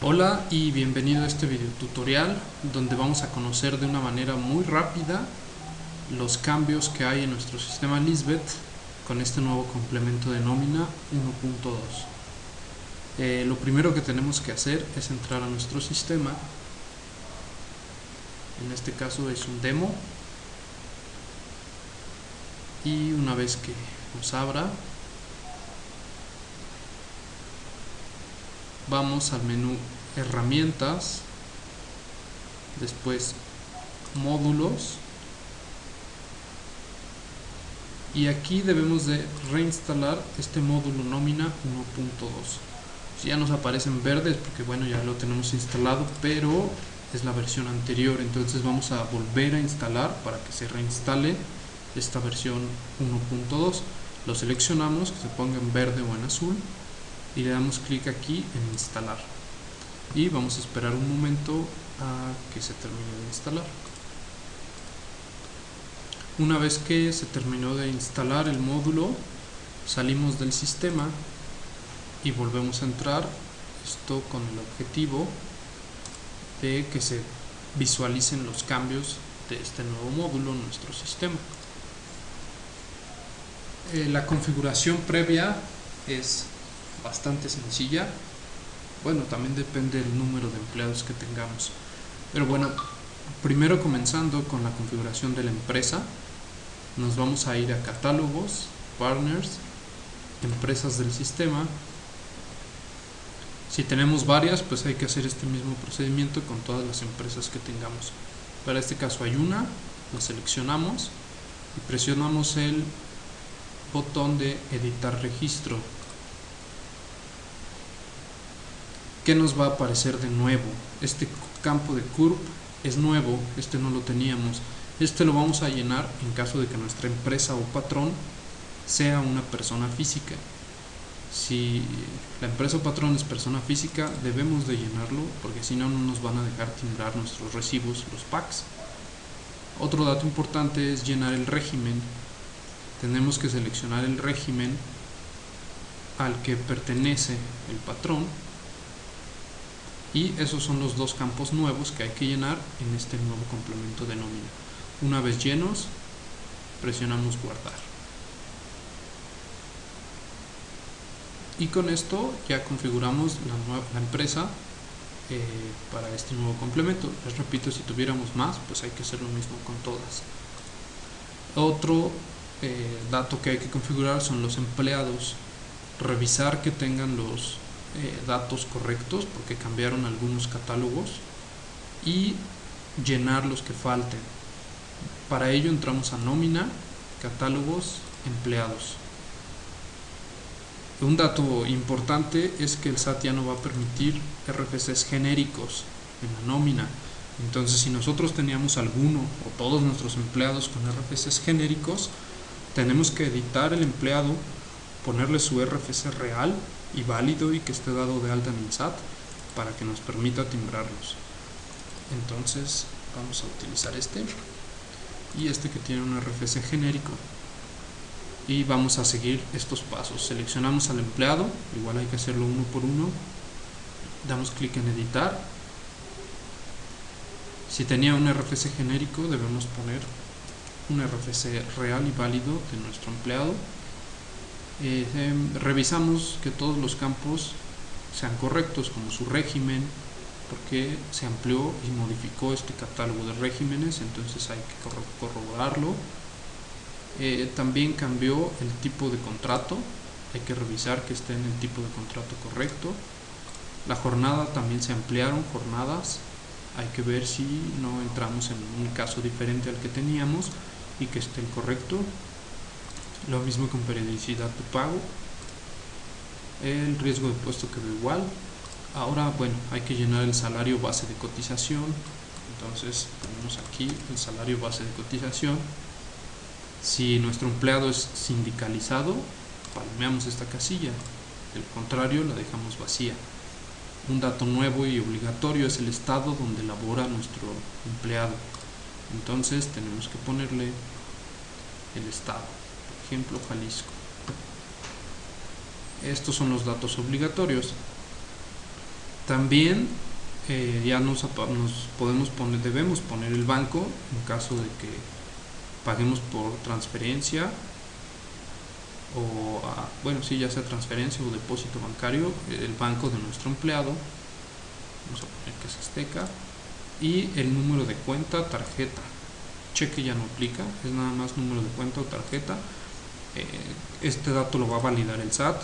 Hola y bienvenido a este video tutorial donde vamos a conocer de una manera muy rápida los cambios que hay en nuestro sistema Lisbeth con este nuevo complemento de nómina 1.2. Lo primero que tenemos que hacer es entrar a nuestro sistema. En este caso es un demo, y una vez que nos abra vamos al menú herramientas, después módulos, y aquí debemos de reinstalar este módulo nómina 1.2. Si ya nos aparece en verde es porque bueno, ya lo tenemos instalado, pero es la versión anterior, entonces vamos a volver a instalar para que se reinstale esta versión 1.2. Lo seleccionamos, que se ponga en verde o en azul, y le damos clic aquí en instalar y vamos a esperar un momento a que se termine de instalar. Una vez que se terminó de instalar el módulo, salimos del sistema y volvemos a entrar, esto con el objetivo de que se visualicen los cambios de este nuevo módulo en nuestro sistema. La configuración previa es bastante sencilla. Bueno, también depende del número de empleados que tengamos, pero bueno, primero comenzando con la configuración de la empresa, nos vamos a ir a catálogos, partners, empresas del sistema. Si tenemos varias, pues hay que hacer este mismo procedimiento con todas las empresas que tengamos. Para este caso hay una, la seleccionamos y presionamos el botón de editar registro. ¿Qué nos va a aparecer de nuevo? Este campo de CURP es nuevo, este no lo teníamos. Este lo vamos a llenar en caso de que nuestra empresa o patrón sea una persona física. Si la empresa o patrón es persona física, debemos de llenarlo, porque si no, no nos van a dejar timbrar nuestros recibos, los packs. Otro dato importante es llenar el régimen. Tenemos que seleccionar el régimen al que pertenece el patrón, y esos son los dos campos nuevos que hay que llenar en este nuevo complemento de nómina. Una vez llenos, presionamos guardar. Y con esto ya configuramos la empresa para este nuevo complemento. Les repito, si tuviéramos más, pues hay que hacer lo mismo con todas. Otro dato que hay que configurar son los empleados. Revisar que tengan los datos correctos, porque cambiaron algunos catálogos, y llenar los que falten. Para ello entramos a nómina, catálogos, empleados. Un dato importante es que el SAT ya no va a permitir RFCs genéricos en la nómina. Entonces, si nosotros teníamos alguno o todos nuestros empleados con RFCs genéricos, tenemos que editar el empleado, ponerle su RFC real y válido y que esté dado de alta en el SAT para que nos permita timbrarlos. Entonces vamos a utilizar este y este que tiene un RFC genérico, y vamos a seguir estos pasos. Seleccionamos al empleado, igual hay que hacerlo uno por uno, damos clic en editar. Si tenía un RFC genérico, debemos poner un RFC real y válido de nuestro empleado. Revisamos que todos los campos sean correctos, como su régimen, porque se amplió y modificó este catálogo de regímenes, entonces hay que corroborarlo. También cambió el tipo de contrato, hay que revisar que esté en el tipo de contrato correcto. La jornada también se ampliaron, jornadas, hay que ver si no entramos en un caso diferente al que teníamos y que esté el correcto. Lo mismo con periodicidad de pago. El riesgo de puesto quedó igual. Ahora, bueno, hay que llenar el salario base de cotización. Entonces ponemos aquí el salario base de cotización. Si nuestro empleado es sindicalizado, palmeamos esta casilla. De lo contrario, la dejamos vacía. Un dato nuevo y obligatorio es el estado donde labora nuestro empleado. Entonces tenemos que ponerle el estado. Ejemplo, Jalisco. Estos son los datos obligatorios. También ya nos podemos poner, debemos poner el banco en caso de que paguemos por transferencia o bueno, sí, ya sea transferencia o depósito bancario, el banco de nuestro empleado, vamos a poner que es Azteca, y el número de cuenta, tarjeta. Cheque ya no aplica, es nada más número de cuenta o tarjeta. Este dato lo va a validar el SAT.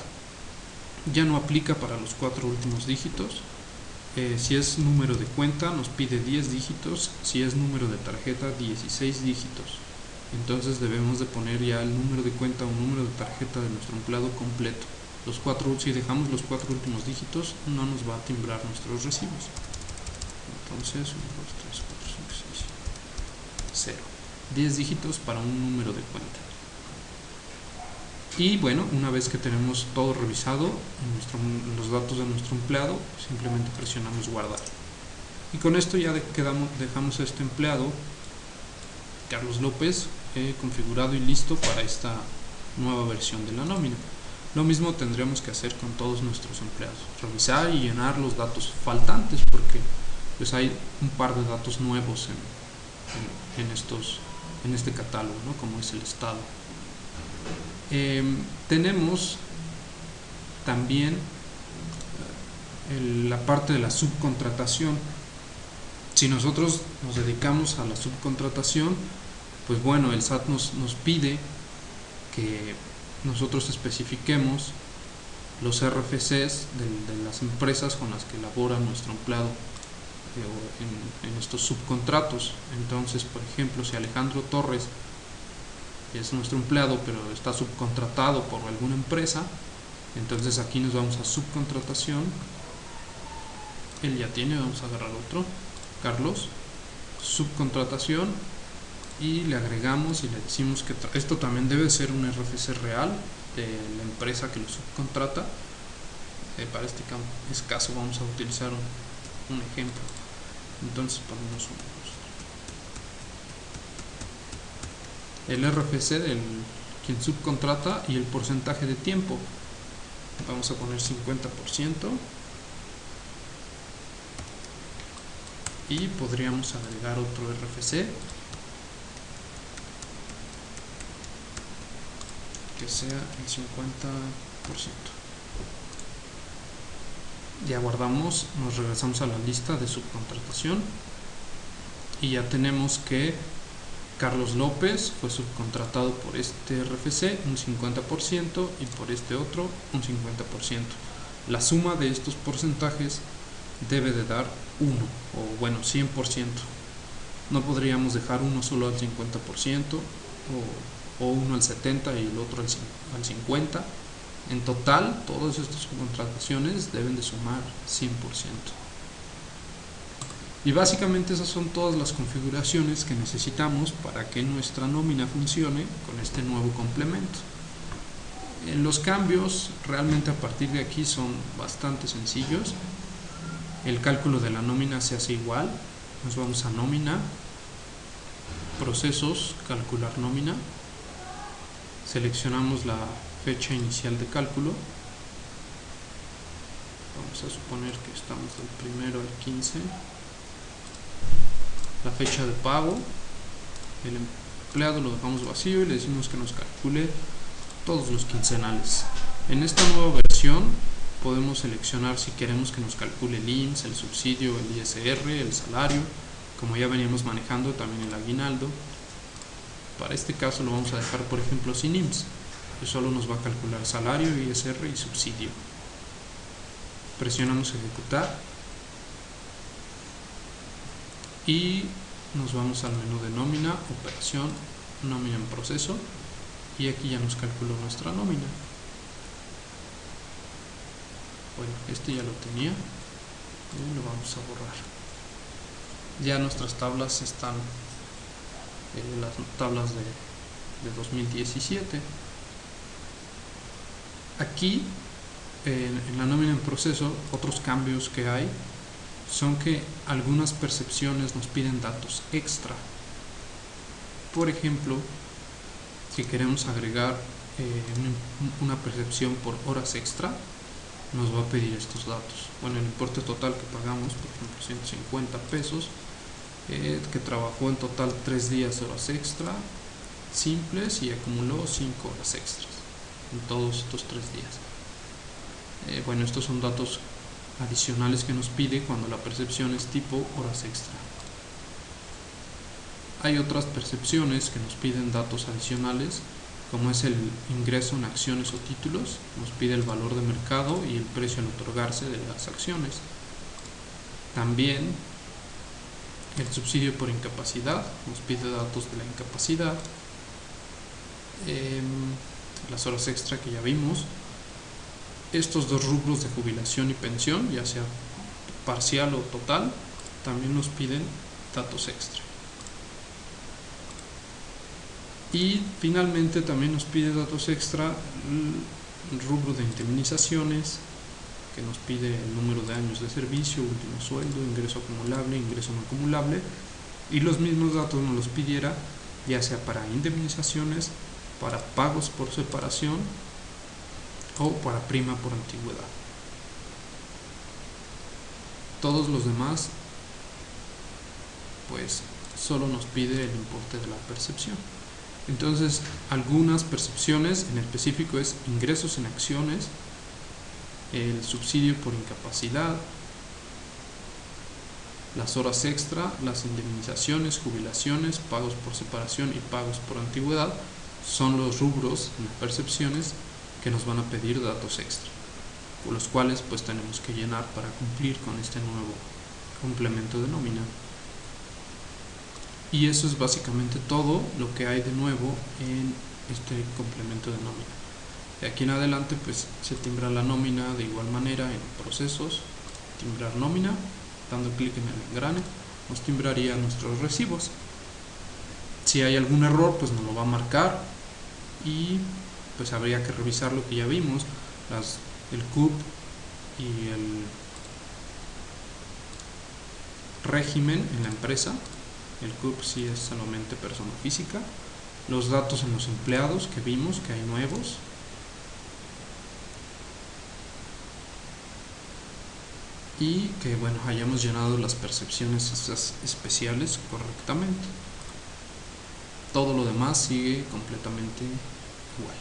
Ya no aplica para los 4 últimos dígitos. Si es número de cuenta nos pide 10 dígitos, si es número de tarjeta 16 dígitos. Entonces debemos de poner ya el número de cuenta o número de tarjeta de nuestro empleado completo. Si dejamos los 4 últimos dígitos no nos va a timbrar nuestros recibos. Entonces 1, 2, 3, 4, 5, 6, 0. 10 dígitos para un número de cuenta. Y bueno, una vez que tenemos todo revisado, los datos de nuestro empleado, simplemente presionamos guardar. Y con esto ya dejamos a este empleado, Carlos López, configurado y listo para esta nueva versión de la nómina. Lo mismo tendremos que hacer con todos nuestros empleados, revisar y llenar los datos faltantes, porque pues hay un par de datos nuevos en este catálogo, ¿no? Como es el estado. Tenemos también la parte de la subcontratación. Si nosotros nos dedicamos a la subcontratación, pues bueno, el SAT nos pide que nosotros especifiquemos los RFCs de las empresas con las que labora nuestro empleado en estos subcontratos. Entonces, por ejemplo, si Alejandro Torres es nuestro empleado pero está subcontratado por alguna empresa, entonces aquí nos vamos a subcontratación, él ya tiene, vamos a agarrar otro, Carlos, subcontratación, y le agregamos y le decimos que esto también debe ser un RFC real de la empresa que lo subcontrata. Para este caso vamos a utilizar un ejemplo. Entonces ponemos el RFC del quien subcontrata y el porcentaje de tiempo. Vamos a poner 50% y podríamos agregar otro RFC que sea el 50%. Ya guardamos, nos regresamos a la lista de subcontratación y ya tenemos que Carlos López fue subcontratado por este RFC un 50% y por este otro un 50%. La suma de estos porcentajes debe de dar 1 o bueno 100%. No podríamos dejar uno solo al 50% o uno al 70% y el otro al 50%. En total, todas estas subcontrataciones deben de sumar 100%. Y básicamente esas son todas las configuraciones que necesitamos para que nuestra nómina funcione con este nuevo complemento. Los cambios realmente a partir de aquí son bastante sencillos. El cálculo de la nómina se hace igual. Nos vamos a nómina, procesos, calcular nómina. Seleccionamos la fecha inicial de cálculo. Vamos a suponer que estamos del 1 al 15. La fecha de pago, el empleado lo dejamos vacío y le decimos que nos calcule todos los quincenales. En esta nueva versión podemos seleccionar si queremos que nos calcule el IMSS, el subsidio, el ISR, el salario, como ya veníamos manejando también el aguinaldo. Para este caso lo vamos a dejar, por ejemplo, sin IMSS, que solo nos va a calcular salario, ISR y subsidio. Presionamos ejecutar y nos vamos al menú de nómina, operación, nómina en proceso, y aquí ya nos calculó nuestra nómina. Bueno, este ya lo tenía y lo vamos a borrar. Ya nuestras tablas están las tablas de 2017. Aquí en la nómina en proceso, otros cambios que hay son que algunas percepciones nos piden datos extra. Por ejemplo, si queremos agregar una percepción por horas extra, nos va a pedir estos datos. Bueno, el importe total que pagamos, por ejemplo, 150 pesos, que trabajó en total 3 días horas extra simples y acumuló 5 horas extras en todos estos 3 días. Bueno, estos son datos adicionales que nos pide cuando la percepción es tipo horas extra. Hay otras percepciones que nos piden datos adicionales, como es el ingreso en acciones o títulos, nos pide el valor de mercado y el precio al otorgarse de las acciones. También el subsidio por incapacidad, nos pide datos de la incapacidad, las horas extra que ya vimos, estos dos rubros de jubilación y pensión, ya sea parcial o total, también nos piden datos extra. Y finalmente también nos pide datos extra el rubro de indemnizaciones, que nos pide el número de años de servicio, último sueldo, ingreso acumulable, ingreso no acumulable, y los mismos datos nos los pidiera ya sea para indemnizaciones, para pagos por separación o para prima por antigüedad. Todos los demás pues solo nos pide el importe de la percepción. Entonces, algunas percepciones en específico es ingresos en acciones, el subsidio por incapacidad, las horas extra, las indemnizaciones, jubilaciones, pagos por separación y pagos por antigüedad son los rubros en las percepciones que nos van a pedir datos extra, por los cuales pues tenemos que llenar para cumplir con este nuevo complemento de nómina. Y eso es básicamente todo lo que hay de nuevo en este complemento de nómina. De aquí en adelante pues se timbra la nómina de igual manera en procesos, timbrar nómina, dando clic en el engrane nos timbraría nuestros recibos. Si hay algún error pues nos lo va a marcar y pues habría que revisar lo que ya vimos, el CUP y el régimen en la empresa. El CUP sí es solamente persona física, los datos en los empleados que vimos que hay nuevos, y que bueno, hayamos llenado las percepciones especiales correctamente. Todo lo demás sigue completamente igual.